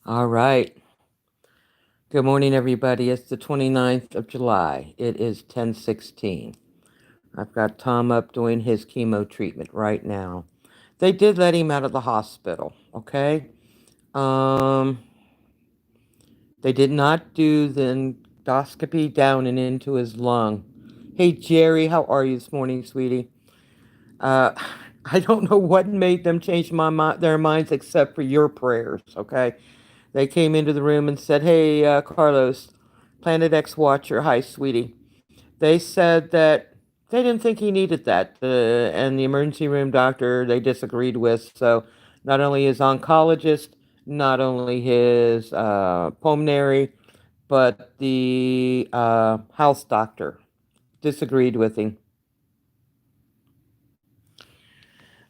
All right. Good morning, everybody. It's the 29th of July. It is 10:16. I've got Tom up doing his chemo treatment right now. They did let him out of the hospital, okay? Um, they did not do the endoscopy down and into his lung. Hey, Jerry, how are you this morning, sweetie? Uh, I don't know what made them change their minds except for your prayers, okay? They came into the room and said, "Hey, Carlos, Planet X Watcher, hi, sweetie." They said that they didn't think he needed that. And the emergency room doctor they disagreed with. So, not only his oncologist, not only his pulmonary, but the house doctor disagreed with him.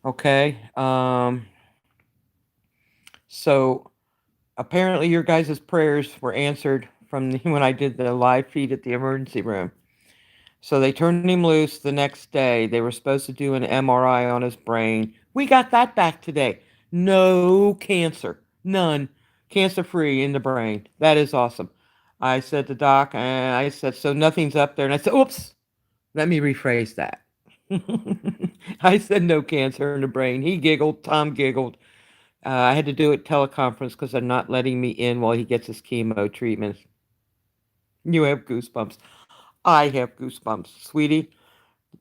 Okay. So, apparently, your guys' prayers were answered from when I did the live feed at the emergency room. So they turned him loose the next day. They were supposed to do an MRI on his brain. We got that back today. No cancer. None. Cancer free in the brain. That is awesome. I said to Doc, and I said, so nothing's up there. And I said, oops, let me rephrase that. I said no cancer in the brain. He giggled. Tom giggled. I had to do it teleconference because they're not letting me in while he gets his chemo treatment. You have goosebumps. I have goosebumps, sweetie.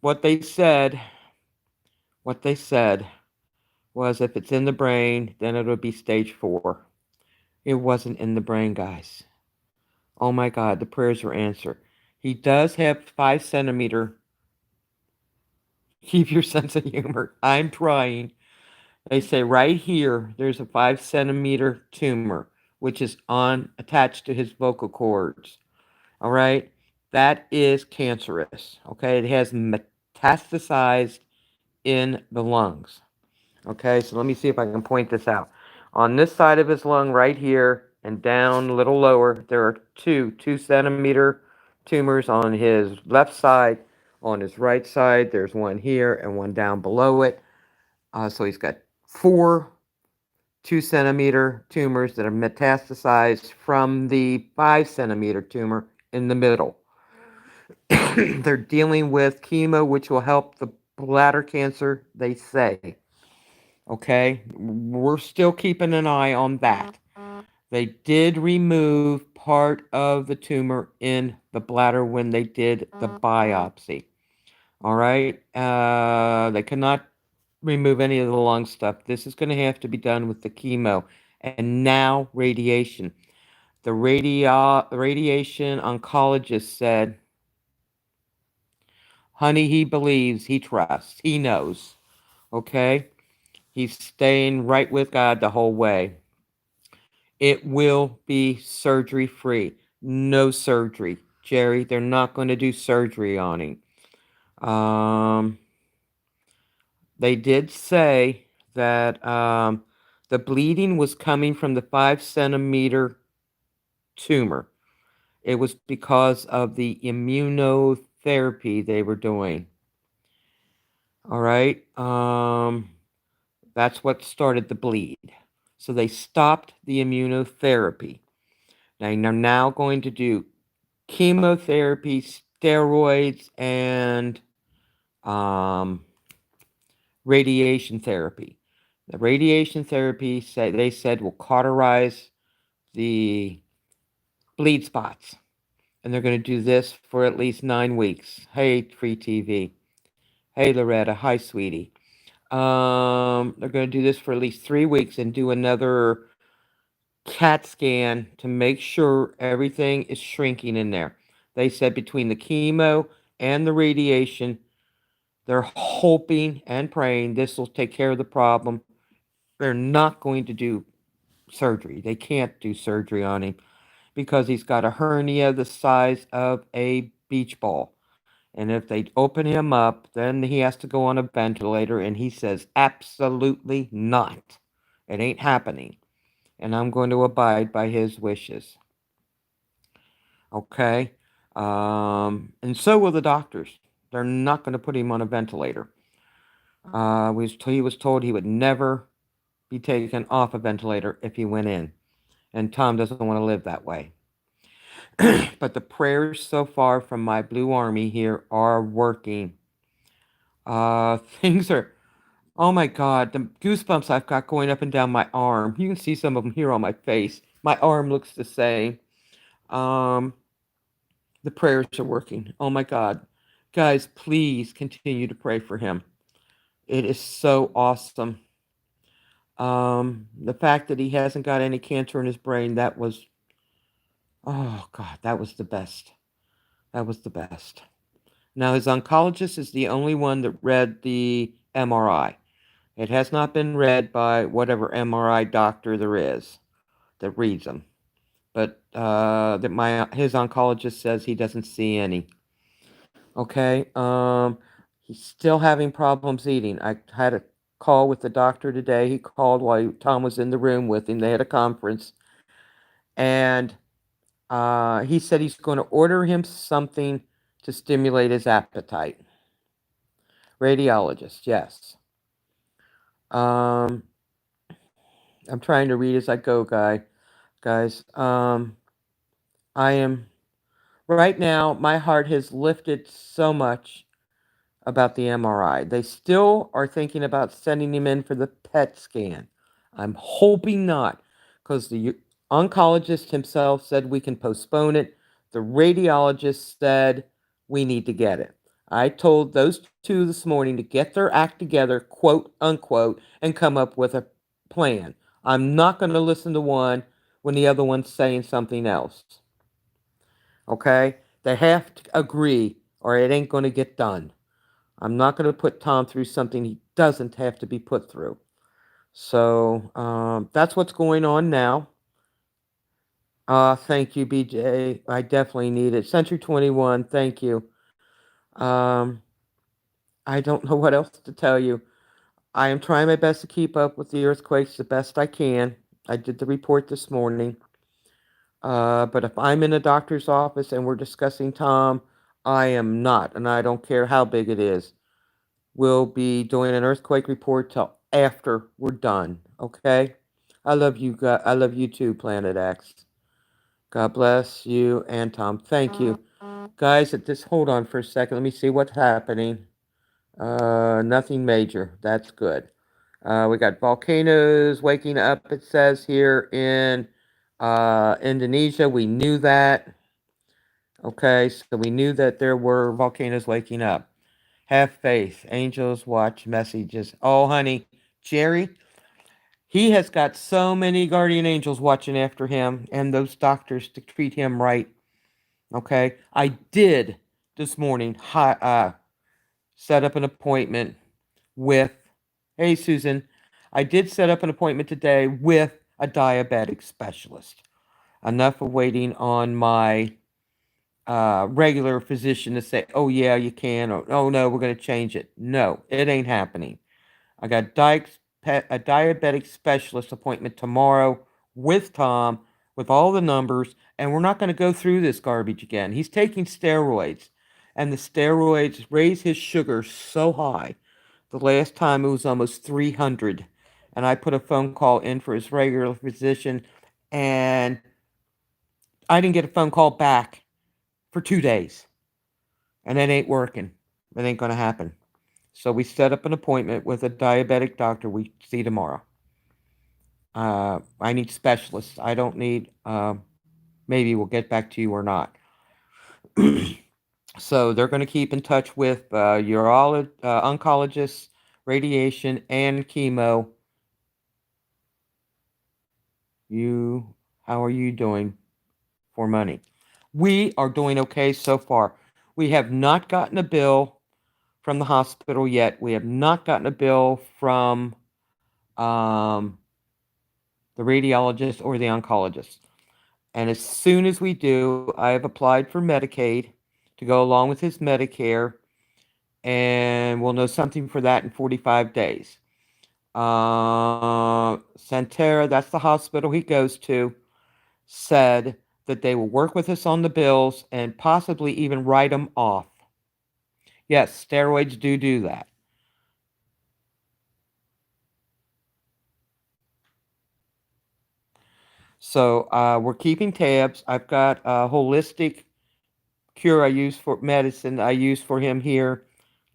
What they said, what they said was if it's in the brain, then it'll be stage 4. It wasn't in the brain, guys. Oh my God, the prayers were answered. He does have 5 centimeter. Keep your sense of humor. I'm trying. They say right here, there's a 5 centimeter tumor, which is on attached to his vocal cords. All right. That is cancerous. Okay. It has metastasized in the lungs. Okay, so let me see if I can point this out. On this side of his lung, right here, and down a little lower, there are 2 centimeter tumors on his left side. On his right side, there's one here and one down below it. So he's got 4 2 centimeter tumors that are metastasized from the 5 centimeter tumor in the middle. They're dealing with chemo, which will help the bladder cancer, they say. Okay, we're still keeping an eye on that. They did remove part of the tumor in the bladder when they did the biopsy. All right, they cannot remove any of the lung stuff. This is going to have to be done with the chemo and now radiation. The radiation oncologist said, "Honey, he believes, he trusts, he knows." Okay, he's staying right with God the whole way. It will be surgery free. No surgery. Jerry, they're not going to do surgery on him. They did say that the bleeding was coming from the 5 centimeter tumor. It was because of the immunotherapy they were doing. All right. That's what started the bleed. So they stopped the immunotherapy. They're now going to do chemotherapy, steroids, and um, radiation therapy. The radiation therapy they said will cauterize the bleed spots, and they're going to do this for at least 9 weeks. Hey, free TV. Hey, Loretta. Hi, sweetie. They're going to do this for at least 3 weeks and do another CAT scan to make sure everything is shrinking in there. They said between the chemo and the radiation, they're hoping and praying this will take care of the problem. They're not going to do surgery. They can't do surgery on him because he's got a hernia the size of a beach ball. And if they open him up, then he has to go on a ventilator. And he says, absolutely not. It ain't happening. And I'm going to abide by his wishes. Okay? And so will the doctors. They're not going to put him on a ventilator. He was told he would never be taken off a ventilator if he went in. And Tom doesn't want to live that way. But the prayers so far from my Blue Army here are working. Things are, oh my God, the goosebumps I've got going up and down my arm. You can see some of them here on my face. My arm looks the same. Um, the prayers are working. Oh my God. Guys, please continue to pray for him. It is so awesome. The fact that he hasn't got any cancer in his brain, that was, oh God, that was the best. That was the best. Now, his oncologist is the only one that read the MRI. It has not been read by whatever MRI doctor there is that reads them. But his oncologist says he doesn't see any. Okay. He's still having problems eating. I had a call with the doctor today. He called while Tom was in the room with him. They had a conference, and he said he's going to order him something to stimulate his appetite. Radiologist, yes. I'm trying to read as I go, guys. I am right now. My heart has lifted so much about the MRI. They still are thinking about sending him in for the PET scan. I'm hoping not, because the oncologist himself said we can postpone it. The radiologist said we need to get it. I told those two this morning to get their act together, quote unquote, and come up with a plan. I'm not going to listen to one when the other one's saying something else. Okay? They have to agree, or it ain't going to get done. I'm not going to put Tom through something he doesn't have to be put through. So that's what's going on now. Thank you, BJ. I definitely need it. Century 21, thank you. Um, I don't know what else to tell you. I am trying my best to keep up with the earthquakes the best I can. I did the report this morning. But if I'm in a doctor's office and we're discussing Tom, I am not, and I don't care how big it is. We'll be doing an earthquake report till after we're done. Okay? I love you guys. I love you too, Planet X. God bless you and Tom. Thank you. Guys, hold on for a second. Let me see what's happening. Nothing major. That's good. We got volcanoes waking up, it says here in Indonesia. We knew that. Okay, so we knew that there were volcanoes waking up. Have faith. Angels watch messages. Oh, honey, Jerry, he has got so many guardian angels watching after him and those doctors to treat him right. Okay, I did this morning set up an appointment with, hey, Susan, I did set up an appointment today with a diabetic specialist. Enough of waiting on my regular physician to say, oh, yeah, you can, or oh, no, we're going to change it. No, it ain't happening. I got a diabetic specialist appointment tomorrow with Tom with all the numbers, and we're not going to go through this garbage again. He's taking steroids, and the steroids raise his sugar so high. The last time it was almost 300, and I put a phone call in for his regular physician, and I didn't get a phone call back for 2 days, and it ain't working. It ain't going to happen. So we set up an appointment with a diabetic doctor we see tomorrow. I need specialists. I don't need, maybe we'll get back to you or not. So they're going to keep in touch with oncologists, radiation, and chemo. How are you doing for money? We are doing okay so far. We have not gotten a bill from the hospital yet. We have not gotten a bill from the radiologist or the oncologist. And as soon as we do, I have applied for Medicaid to go along with his Medicare, and we'll know something for that in 45 days. Sentara, that's the hospital he goes to, said that they will work with us on the bills and possibly even write them off. Yes, steroids do that. So we're keeping tabs. I've got a holistic cure I use for medicine I use for him here.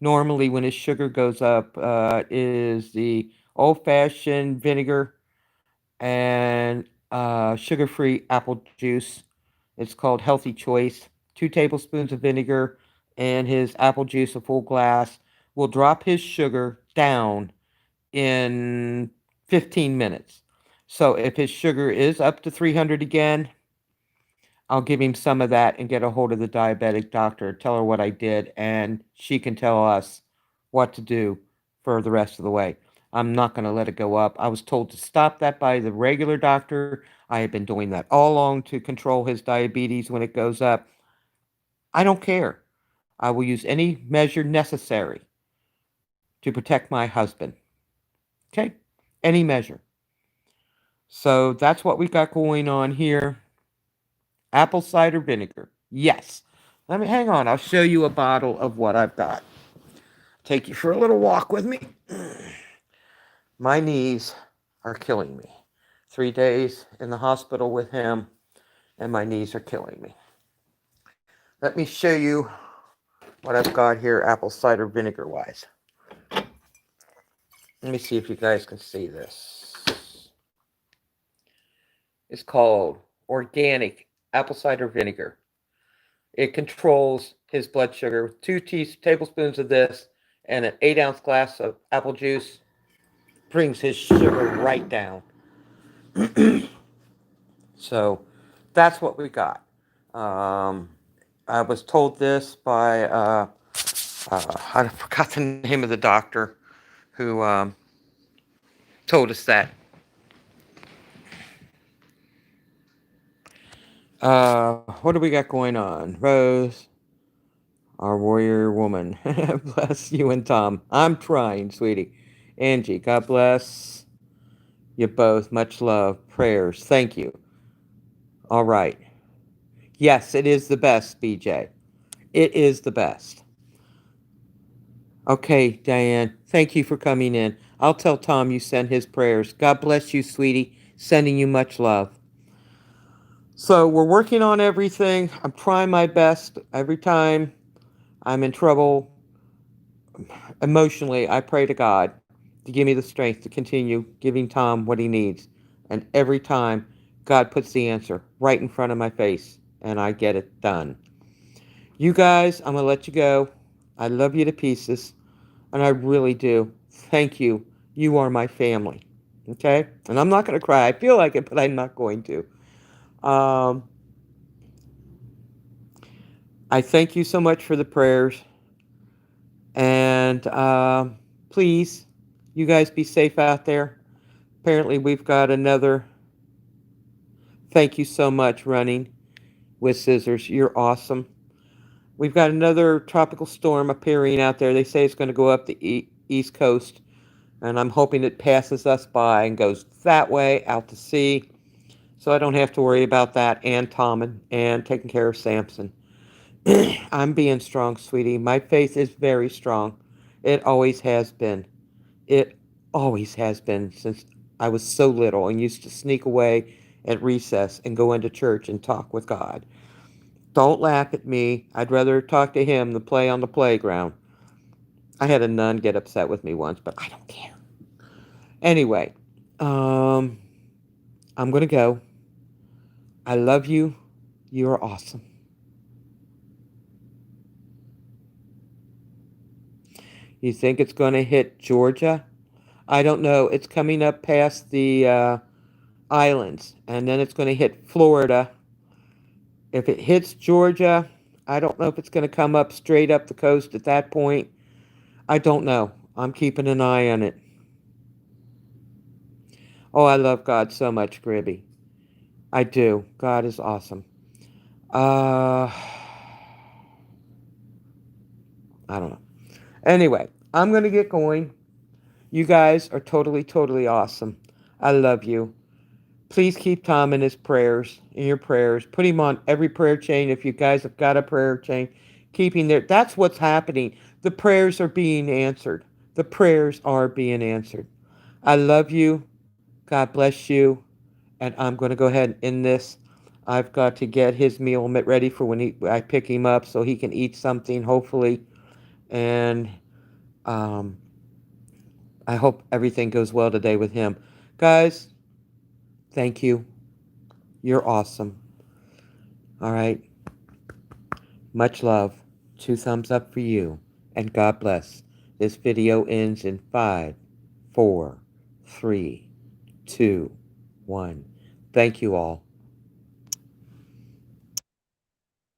Normally, when his sugar goes up, is the old-fashioned vinegar and sugar-free apple juice. It's called Healthy Choice. 2 tablespoons of vinegar and his apple juice, a full glass, will drop his sugar down in 15 minutes. So if his sugar is up to 300 again, I'll give him some of that and get a hold of the diabetic doctor, tell her what I did, and she can tell us what to do for the rest of the way. I'm not going to let it go up. I was told to stop that by the regular doctor. I have been doing that all along to control his diabetes when it goes up. I don't care. I will use any measure necessary to protect my husband. Okay? Any measure. So that's what we got going on here. Apple cider vinegar. Yes. Let me hang on. I'll show you a bottle of what I've got. Take you for a little walk with me. My knees are killing me. 3 days in the hospital with him, and my knees are killing me. Let me show you what I've got here, apple cider vinegar wise. Let me see if you guys can see this. It's called organic apple cider vinegar. It controls his blood sugar. 2 tablespoons of this and an 8-ounce glass of apple juice brings his sugar right down. So that's what we got. I was told this by, I forgot the name of the doctor who told us that. What do we got going on? Rose, our warrior woman. Bless you and Tom. I'm trying, sweetie. Angie, God bless you both. Much love. Prayers. Thank you. All right. Yes, it is the best, BJ. It is the best. Okay, Diane. Thank you for coming in. I'll tell Tom you send his prayers. God bless you, sweetie. Sending you much love. So we're working on everything. I'm trying my best. Every time I'm in trouble emotionally, I pray to God to give me the strength to continue giving Tom what he needs. And every time, God puts the answer right in front of my face, and I get it done. You guys, I'm going to let you go. I love you to pieces, and I really do. Thank you. You are my family. Okay? And I'm not going to cry. I feel like it, but I'm not going to. I thank you so much for the prayers. And please, you guys be safe out there. Apparently, we've got another. Thank you so much, Running with Scissors. You're awesome. We've got another tropical storm appearing out there. They say it's going to go up the East Coast, and I'm hoping it passes us by and goes that way out to sea, so I don't have to worry about that. And Tom and taking care of Samson. I'm being strong, sweetie. My faith is very strong. It always has been. It always has been since I was so little and used to sneak away at recess and go into church and talk with God. Don't laugh at me. I'd rather talk to him than play on the playground. I had a nun get upset with me once, but I don't care. Anyway, I'm going to go. I love you. You are awesome. You think it's going to hit Georgia? I don't know. It's coming up past the islands, and then it's going to hit Florida. If it hits Georgia, I don't know if it's going to come up straight up the coast at that point. I don't know. I'm keeping an eye on it. Oh, I love God so much, Gribby. I do. God is awesome. Uh, I don't know. Anyway, I'm going to get going. You guys are totally, totally awesome. I love you. Please keep Tom in his prayers, in your prayers. Put him on every prayer chain. If you guys have got a prayer chain, keep him there. That's what's happening. The prayers are being answered. The prayers are being answered. I love you. God bless you. And I'm going to go ahead and end this. I've got to get his meal ready for when I pick him up so he can eat something, hopefully. And um, I hope everything goes well today with him. Guys, thank you. You're awesome. All right. Much love. 2 thumbs up for you. And God bless. This video ends in 5, 4, 3, 2, 1. Thank you all.